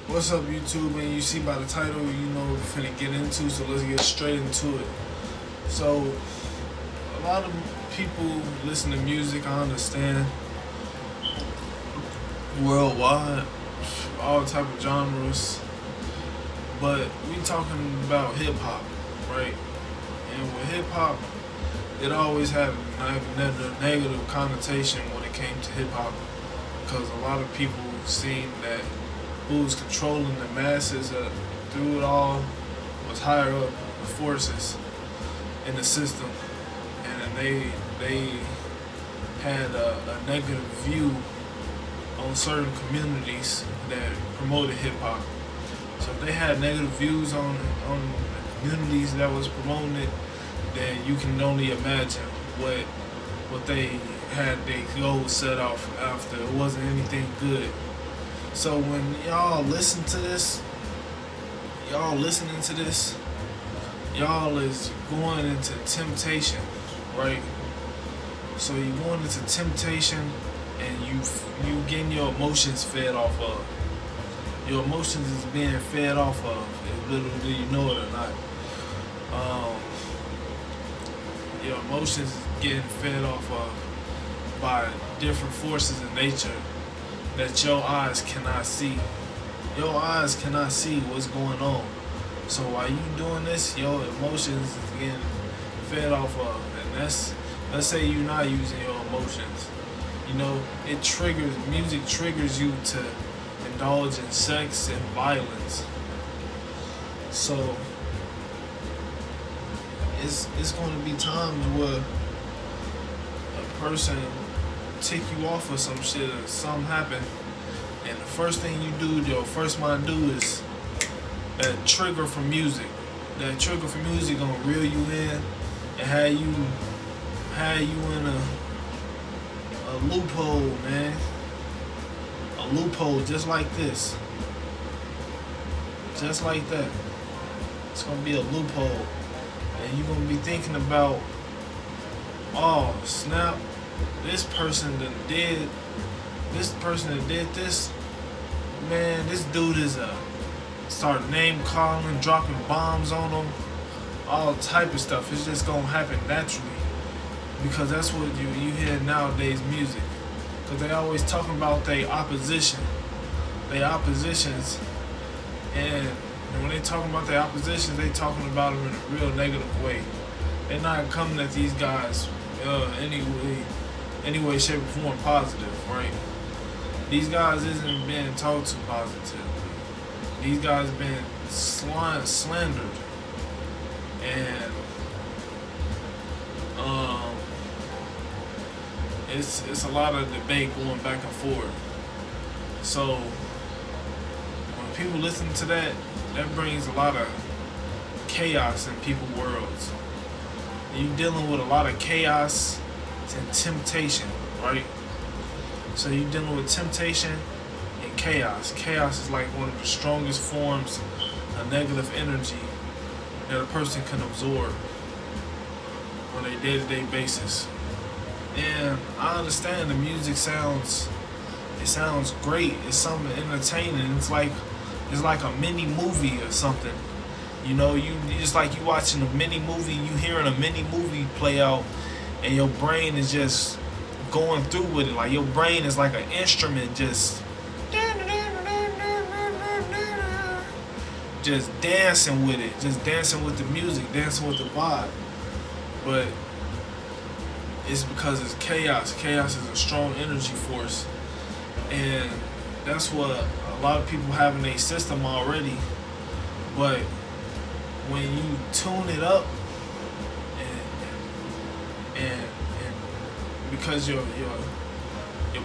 What's up, YouTube? And you see by the title, you know what we're finna get into, so let's get straight into it. So, a lot of people listen to music, I understand, worldwide, all type of genres, but we talking about hip hop, right? And with hip hop, it always had a negative connotation when it came to hip hop, because a lot of people seen that who was controlling the masses through it all was higher up forces in the system, and they had a negative view on certain communities that promoted hip hop. So if they had negative views on communities that was promoting it, then you can only imagine what they had their goals set off after. It wasn't anything good. So when y'all listen to this, y'all listening to this, y'all is going into temptation, right? So you going into temptation, and you getting your emotions fed off of. Your emotions is being fed off of, little do you know it or not. Um, your emotions is getting fed off of by different forces in nature that your eyes cannot see. Your eyes cannot see what's going on. So while you doing this, your emotions is getting fed off of, and let's say you're not using your emotions. You know, music triggers you to indulge in sex and violence. So it's going to be times where a person tick you off of some shit or something happen, and the first thing you do, your first mind do is that trigger from music. That trigger from music gonna reel you in and have you in a loophole, man. A loophole just like this. Just like that. It's gonna be a loophole. And you're gonna be thinking about, oh snap, this person that did this, man, this dude is start name calling, dropping bombs on them, all type of stuff. It's just gonna happen naturally, because that's what you hear nowadays music. Because they always talking about their oppositions, and when they talking about their oppositions, they talking about them in a real negative way. They're not coming at these guys any way, shape, or form positive, right? These guys isn't being talked to positively. These guys been slandered, and it's a lot of debate going back and forth. So when people listen to that, that brings a lot of chaos in people's worlds. You're dealing with a lot of chaos and temptation, right? So you're dealing with temptation and chaos. Chaos is like one of the strongest forms of negative energy that a person can absorb on a day-to-day basis. And I understand the music sounds great. It's something entertaining. It's like a mini movie or something. You know, you just like you watching a mini movie, you hearing a mini movie play out, and your brain is just going through with it. Like your brain is like an instrument, just dancing with it, just dancing with the music, dancing with the vibe. But it's because it's chaos. Chaos is a strong energy force, and that's what a lot of people have in their system already. But when you tune it up, and because your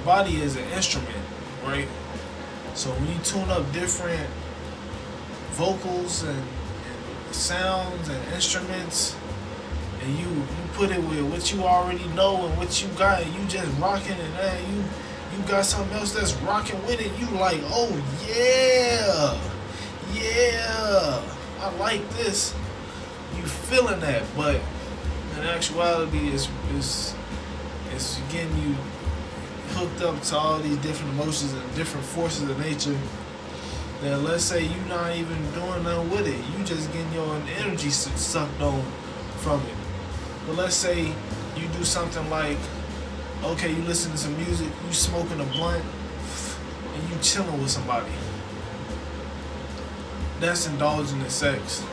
body is an instrument, right? So when you tune up different vocals and sounds and instruments, and you put it with what you already know and what you got, and you just rocking, and then you got something else that's rocking with it, you like, oh yeah, I like this. You feeling that, but in actuality, it's getting you hooked up to all these different emotions and different forces of nature Then let's say you not even doing nothing with it. You just getting your energy sucked on from it. But let's say you do something like, okay, you listen to some music, you smoking a blunt, and you chilling with somebody. That's indulging in sex.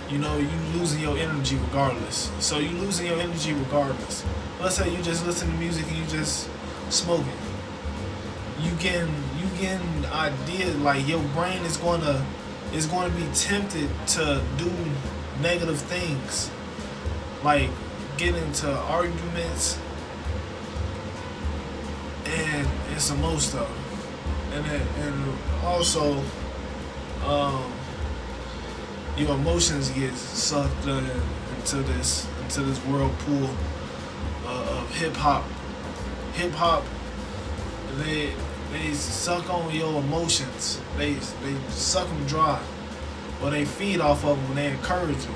You know, you losing your energy regardless. So you losing your energy regardless. Let's say you just listen to music and you just smoking. You getting idea, like your brain is going to be tempted to do negative things, like get into arguments and some more stuff, and also your emotions get sucked into this whirlpool of hip hop. Hip hop, they suck on your emotions. They suck them dry, or they feed off of them when they encourage you.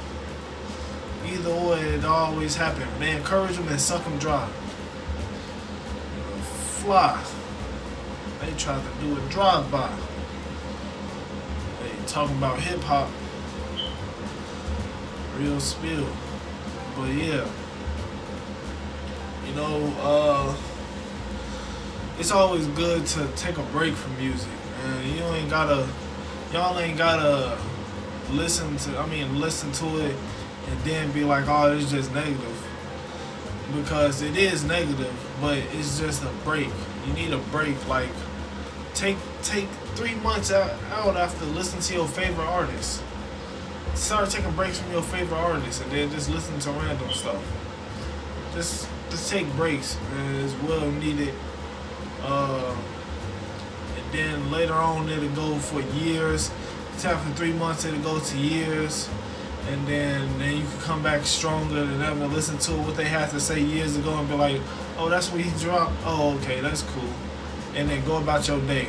Either way, it always happens. They encourage them and suck them dry. Fly. They try to do a drive-by. They talking about hip hop. Real spill. But yeah. You know, it's always good to take a break from music. And y'all ain't gotta listen to it and then be like, oh, it's just negative. Because it is negative, but it's just a break. You need a break. Like, take 3 months out after listening to your favorite artist. Start taking breaks from your favorite artist and then just listen to random stuff. Just take breaks, and it's well needed. And then later on it'll go for years. After 3 months it'll go to years. And then you can come back stronger than ever, listen to what they had to say years ago and be like, oh, that's what he dropped? Oh, okay, that's cool. And then go about your day.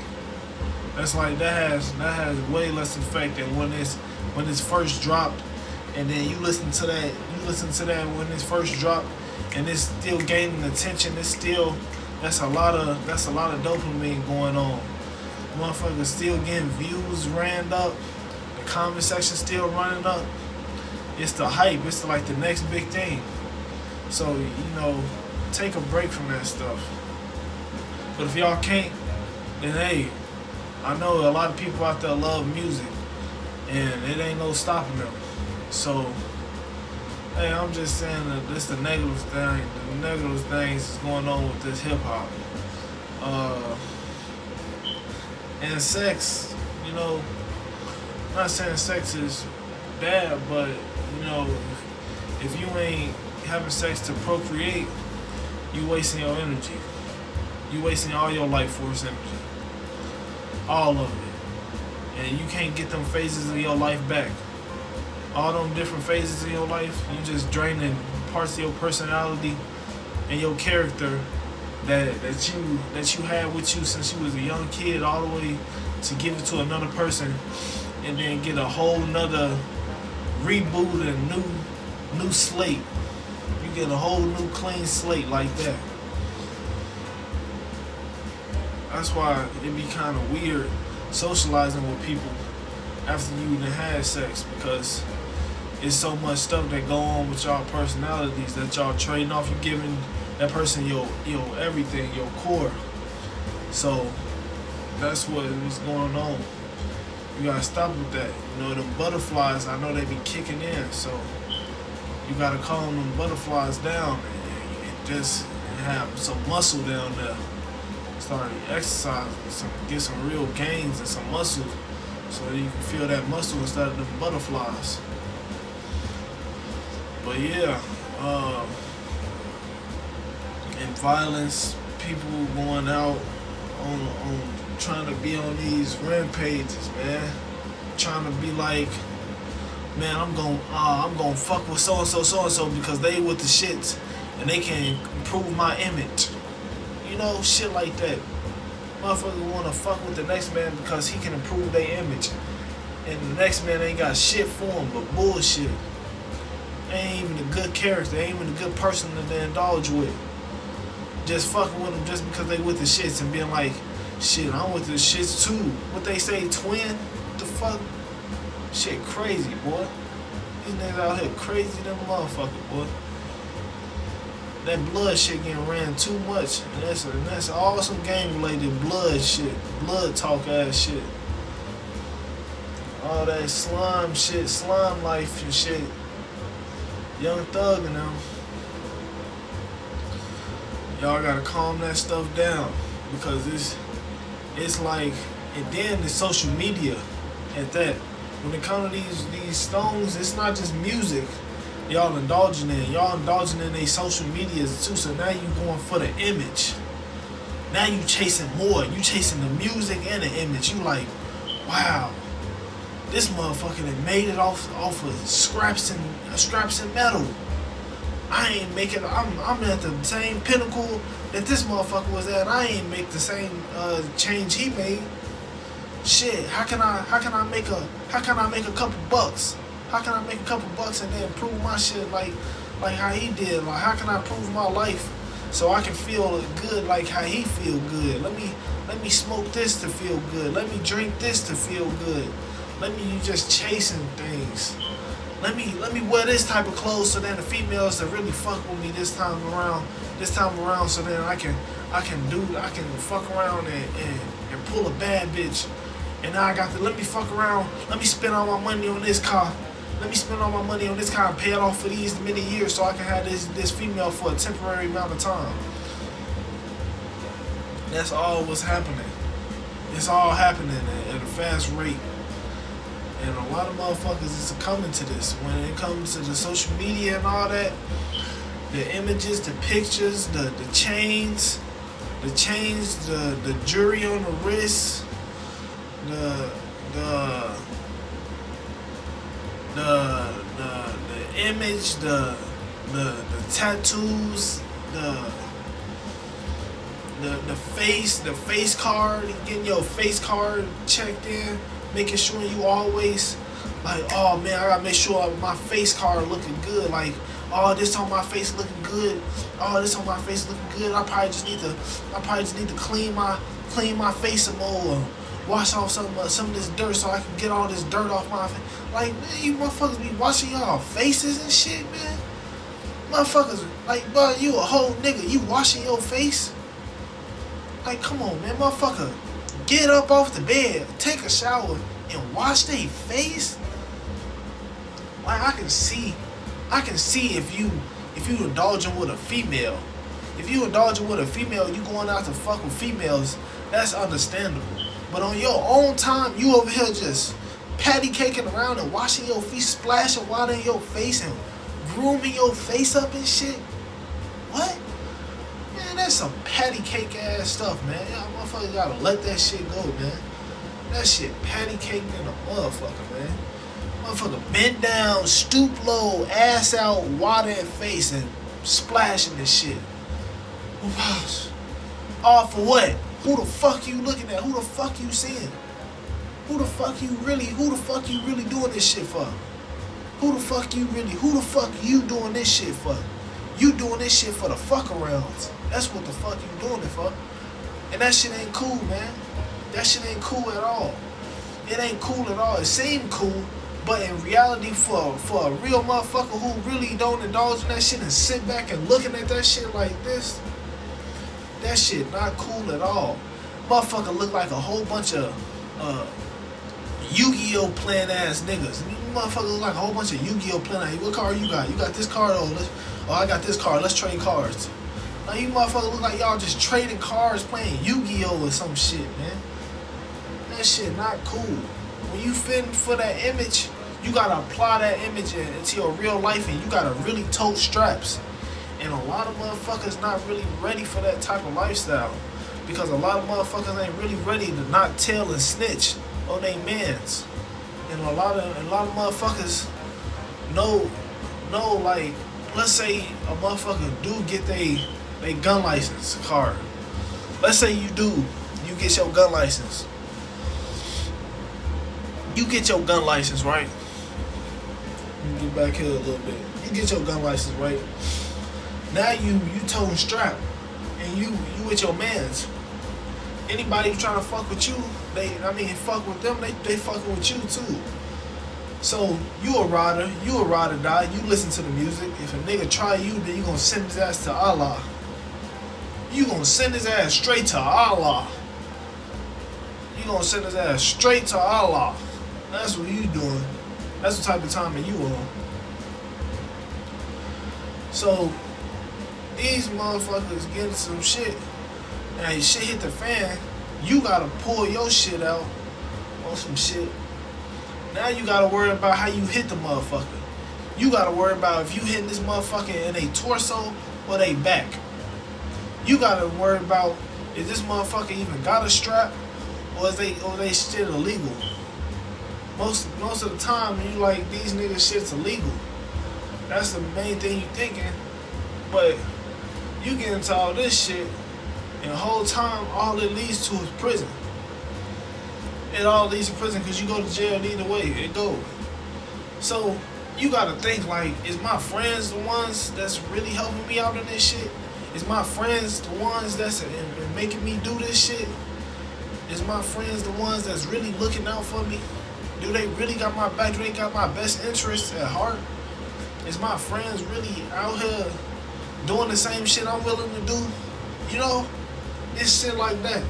That's like, that has way less effect than when it's first dropped, and then you listen to that when it's first dropped, and it's still gaining attention. That's a lot of dopamine going on. Motherfuckers still getting views ran up, the comment section still running up. It's the hype. It's like the next big thing. So, you know, take a break from that stuff. But if y'all can't, then hey, I know a lot of people out there love music, and it ain't no stopping them. So, hey, I'm just saying that this the negative thing. The negative things is going on with this hip hop. And sex, you know, I'm not saying sex is bad, but you know, if you ain't having sex to procreate, you wasting your energy. You wasting all your life force energy. All of it. And you can't get them phases of your life back. All them different phases of your life, you just draining parts of your personality and your character that you had with you since you was a young kid, all the way to give it to another person, and then get a whole nother reboot and new slate. You get a whole new clean slate like that. That's why it be kind of weird socializing with people after you done had sex, because it's so much stuff that go on with y'all personalities that y'all trading off. You giving that person your everything, your core. So that's what is going on. You gotta stop with that. You know, the butterflies, I know they be kicking in, so you gotta calm them butterflies down and just have some muscle down there. Start exercising, get some real gains and some muscle, so that you can feel that muscle instead of the butterflies. But yeah, and violence, people going out on trying to be on these rampages, man. Trying to be like, man, I'm gonna fuck with so and so because they with the shits and they can improve my image. You know, shit like that. Motherfuckers wanna fuck with the next man because he can improve their image, and the next man ain't got shit for him but bullshit. Ain't even a good character, ain't even a good person to indulge with. Just fucking with them just because they with the shits and being like, Shit, I'm with the shits too. What they say, twin? What the fuck? Shit crazy, boy. These niggas out here crazy than a motherfucker, boy. That blood shit getting ran too much. And that's all some gang related blood shit. Blood talk ass shit. All that slime shit, slime life and shit. Young Thug and them. Y'all gotta calm that stuff down. Because it's like, and then the social media at that. When it comes to these stones, it's not just music y'all indulging in. Y'all indulging in these social medias too. So now you going for the image. Now you chasing more. You chasing the music and the image. You like, wow, this motherfucker that made it off of scraps and metal. I ain't making. I'm at the same pinnacle that this motherfucker was at. I ain't make the same change he made. Shit, how can I make a couple bucks? How can I make a couple bucks and then prove my shit like how he did? Like, how can I prove my life so I can feel good like how he feel good? Let me smoke this to feel good. Let me drink this to feel good. Let me you just chasing things. Let me wear this type of clothes so then the females that really fuck with me this time around so then I can fuck around and pull a bad bitch. And now I got to let me fuck around, let me spend all my money on this car. Let me spend all my money on this car and pay it off for these many years so I can have this female for a temporary amount of time. That's all what's happening. It's all happening at a fast rate. And a lot of motherfuckers is succumbing to this. When it comes to the social media and all that, the images, the pictures, the chains, the jewelry on the wrist, the image, the tattoos, the face card, getting your face card checked in, making sure you always like, oh man, I gotta make sure my face card looking good. Like, oh, this on my face looking good. Oh, this on my face looking good. I probably just need to clean my face some more. Wash off some of this dirt so I can get all this dirt off my face. Like, man, you motherfuckers be washing y'all faces and shit, man. Motherfuckers, like, bro, you a whole nigga. You washing your face? Like, come on, man, motherfucker. Get up off the bed, take a shower, and wash their face. Like, I can see if you indulging with a female. If you indulging with a female, you going out to fuck with females, that's understandable. But on your own time, you over here just patty caking around and washing your feet, splashing water in your face and grooming your face up and shit. What? Man, that's some patty cake ass stuff, man. Y'all motherfuckers gotta let that shit go, man. That shit patty cake in a motherfucker, man. Motherfucker bend down, stoop low, ass out, water in face and splashing this shit. All for what? Who the fuck you looking at? Who the fuck you seeing? Who the fuck you really doing this shit for? Who the fuck you doing this shit for? You doing this shit for the fuck arounds. That's what the fuck you doing it for. And that shit ain't cool, man. That shit ain't cool at all. It ain't cool at all. It seemed cool, but in reality, for a real motherfucker who really don't indulge in that shit and sit back and looking at that shit like this, that shit not cool at all. Motherfucker look like a whole bunch of Yu-Gi-Oh playing ass niggas. Motherfucker look like a whole bunch of Yu-Gi-Oh playing ass. What card you got? You got this card? Oh, I got this card. Let's trade cards. Like, you motherfucker look like y'all just trading cards playing Yu-Gi-Oh or some shit, man. That shit not cool. When you fitting for that image, you gotta apply that image into your real life, and you gotta really tote straps. And a lot of motherfuckers not really ready for that type of lifestyle, because a lot of motherfuckers ain't really ready to not tell and snitch on they mans. And a lot of motherfuckers know, like, let's say a motherfucker do get they gun license card. Let's say you get your gun license. You get your gun license, right? Let me get back here a little bit. You get your gun license, right? Now you toting strap, and you with your mans, Anybody who trying to fuck with you, fuck with them, they fucking with you too. So you a ride or die. You listen to the music. If a nigga try you, then you gonna send his ass to Allah. You gonna send his ass straight to Allah. You gonna send his ass straight to Allah. That's what you doing. That's the type of timing you on. So these motherfuckers getting some shit, and shit hit the fan. You gotta pull your shit out on some shit. Now you gotta worry about how you hit the motherfucker. You gotta worry about if you hitting this motherfucker in a torso or they back. You gotta worry about is this motherfucker even got a strap or is they shit illegal. Most of the time you like these niggas shit's illegal. That's the main thing you thinking. But you get into all this shit and the whole time all it leads to is prison. It all leads to prison because you go to jail either way. It goes. So you gotta think like, is my friends the ones that's really helping me out in this shit? Is my friends the ones that's making me do this shit? Is my friends the ones that's really looking out for me? Do they really got my back? Do they got my best interests at heart? Is my friends really out here doing the same shit I'm willing to do? You know? It's shit like that.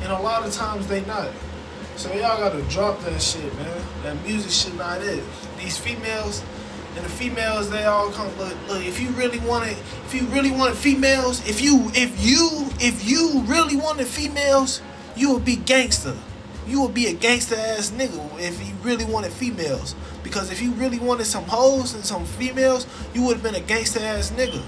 And a lot of times they not. So y'all gotta drop that shit, man. That music shit not it. These females, and the females, they all come. Look. If you really wanted females, if you really wanted females, you would be gangster. You would be a gangster ass nigga if you really wanted females. Because if you really wanted some hoes and some females, you would have been a gangster ass nigga.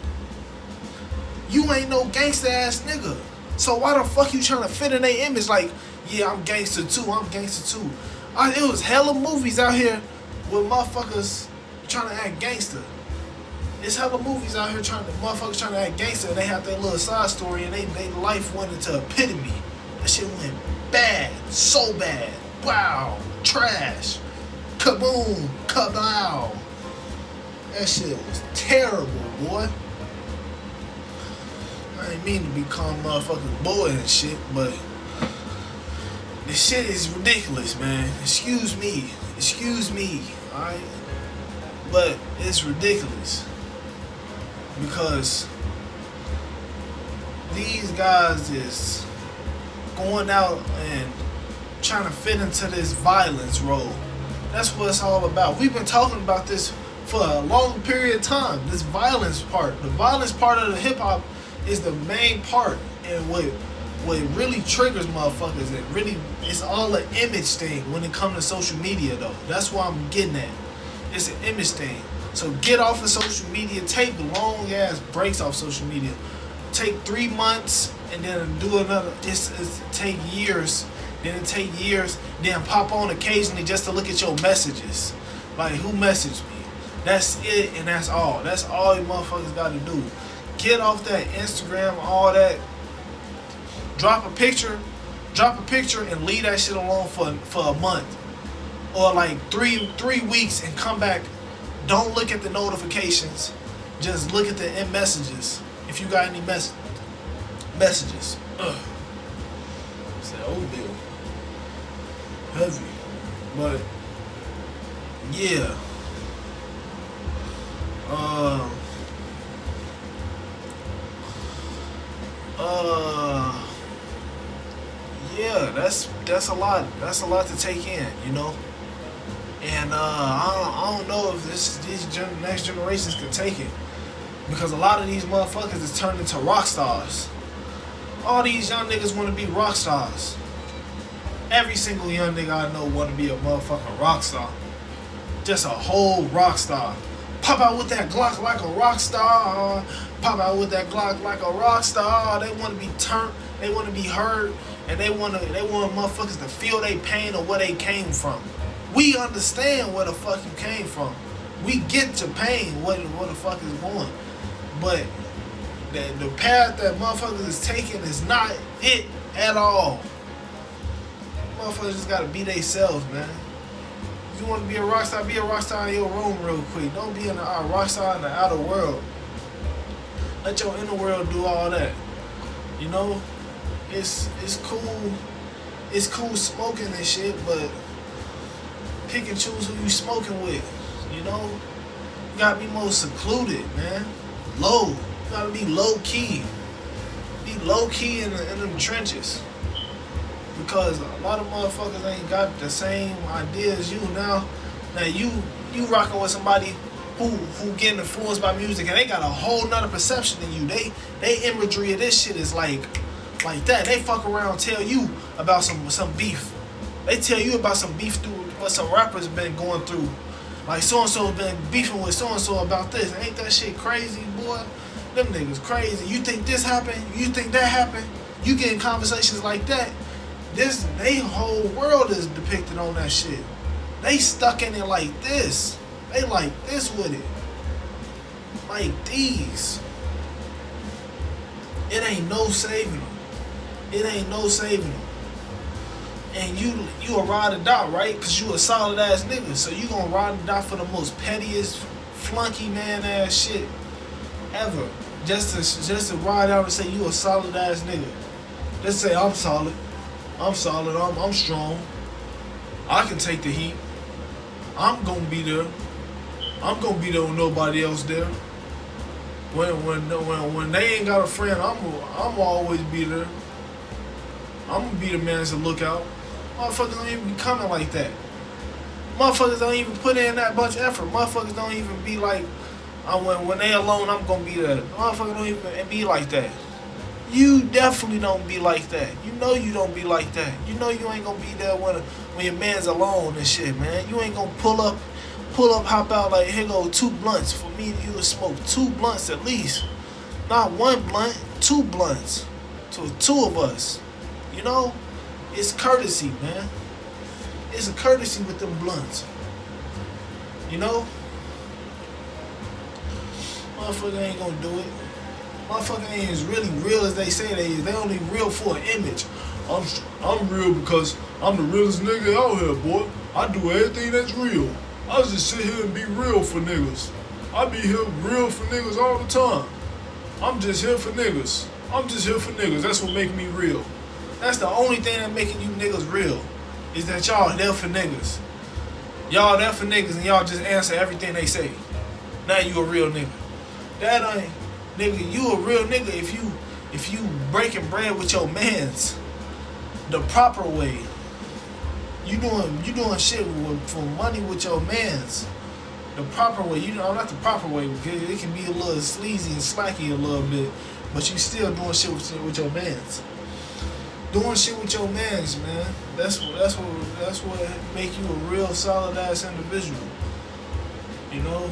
You ain't no gangster ass nigga. So why the fuck you trying to fit in their image like, yeah, I'm gangster too. It was hella movies out here with motherfuckers trying to act gangster. It's hella movies out here motherfuckers trying to act gangster, and they have their little side story, and they life went into epitome. That shit went bad, so bad. Wow, trash, kaboom, kabow. That shit was terrible, boy. I ain't mean to be calling motherfuckers boy and shit, but this shit is ridiculous, man. Excuse me, alright? But it's ridiculous. Because these guys is going out and trying to fit into this violence role. That's what it's all about. We've been talking about this for a long period of time. This violence part. The violence part of the hip hop is the main part, and what really triggers motherfuckers, it's all an image thing when it comes to social media though. That's what I'm getting at. It's an image thing. So get off of social media, take long ass breaks off social media. Take 3 months and then do another. It's take years. Then it take years. Then pop on occasionally just to look at your messages. Like, who messaged me? That's it, and that's all. That's all you motherfuckers got to do. Get off that Instagram, all that. Drop a picture and leave that shit alone for a month. Or like three weeks and come back. Don't look at the notifications. Just look at the messages. If you got any messages. It's that old deal. Heavy. But yeah. Yeah, that's a lot. That's a lot to take in, you know. And I don't know if these next generations can take it, because a lot of these motherfuckers is turned into rock stars. All these young niggas want to be rock stars. Every single young nigga I know want to be a motherfucking rock star. Just a whole rock star. Pop out with that Glock like a rock star. Pop out with that Glock like a rock star. They want to be turned. They want to be heard. And they want motherfuckers to feel their pain or where they came from. We understand where the fuck you came from. We get your pain, where the fuck is going. But the path that motherfuckers is taking is not it at all. Motherfuckers just gotta be themselves, man. If you want to be a rock star in your room real quick. Don't be a rock star in the outer world. Let your inner world do all that. You know? it's cool. It's cool smoking and shit, but pick and choose who you smoking with. You know, you gotta be more secluded, man. Low. You gotta be low key. Be low key in them trenches. Because a lot of motherfuckers ain't got the same idea as you now. Now you rocking with somebody who getting influenced by music and they got a whole nother perception than you. They imagery of this shit is like that. They fuck around and tell you about some beef. They tell you about some beef through what some rappers been going through. Like so and so been beefing with so and so about this. Ain't that shit crazy, boy? Them niggas crazy. You think this happened? You think that happened? You get in conversations like that. They whole world is depicted on that shit. They stuck in it like this. They like this with it. Like these. It ain't no saving them. It ain't no saving them. And you a ride or die, right? Because you a solid ass nigga. So you gonna ride or die for the most pettiest, flunky man ass shit ever. Just to ride out and say you a solid ass nigga. Just say I'm solid. I'm solid. I'm strong. I can take the heat. I'm gonna be there. I'm gonna be there when nobody else there. When they ain't got a friend, I'm always be there. I'm gonna be the man to look out. Motherfuckers don't even be coming like that. Motherfuckers don't even put in that much effort. Motherfuckers don't even be like, when they alone, I'm gonna be there. Motherfuckers don't even be like that. You definitely don't be like that. You know you don't be like that. You know you ain't gonna be there when your man's alone and shit, man. You ain't gonna pull up, hop out like, here go 2 blunts for me and you to smoke. 2 blunts at least. Not 1 blunt, 2 blunts. To 2 of us. You know? It's courtesy, man. It's a courtesy with them blunts. You know? Motherfucker ain't gonna do it. Motherfucker ain't as really real as they say they is. They only real for an image. I'm real because I'm the realest nigga out here, boy. I do everything that's real. I just sit here and be real for niggas. I be here real for niggas all the time. I'm just here for niggas. I'm just here for niggas. That's what make me real. That's the only thing that making you niggas real. Is that y'all there for niggas. Y'all there for niggas and y'all just answer everything they say. Now you a real nigga. That ain't, nigga, you a real nigga if you breaking bread with your mans the proper way. You doing shit for money with your mans the proper way. You know, not the proper way, because it can be a little sleazy and slacky a little bit, but you still doing shit with your mans. Doing shit with your mans, man. That's what make you a real solid ass individual. You know?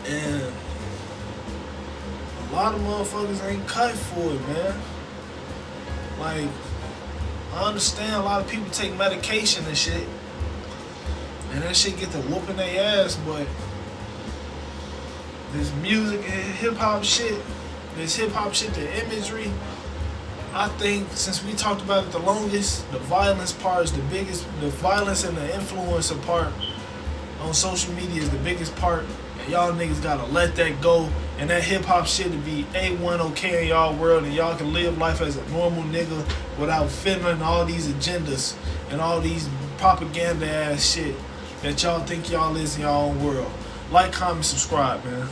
And a lot of motherfuckers ain't cut for it, man. Like, I understand a lot of people take medication and shit, and that shit get to whooping their ass, but this music and hip-hop shit, the imagery, I think since we talked about it the longest, the violence part is the biggest. The violence and the influencer part on social media is the biggest part. And y'all niggas gotta let that go. And that hip hop shit to be A1 okay in y'all world, and y'all can live life as a normal nigga without feeling all these agendas and all these propaganda ass shit that y'all think y'all is in y'all own world. Like, comment, subscribe, man.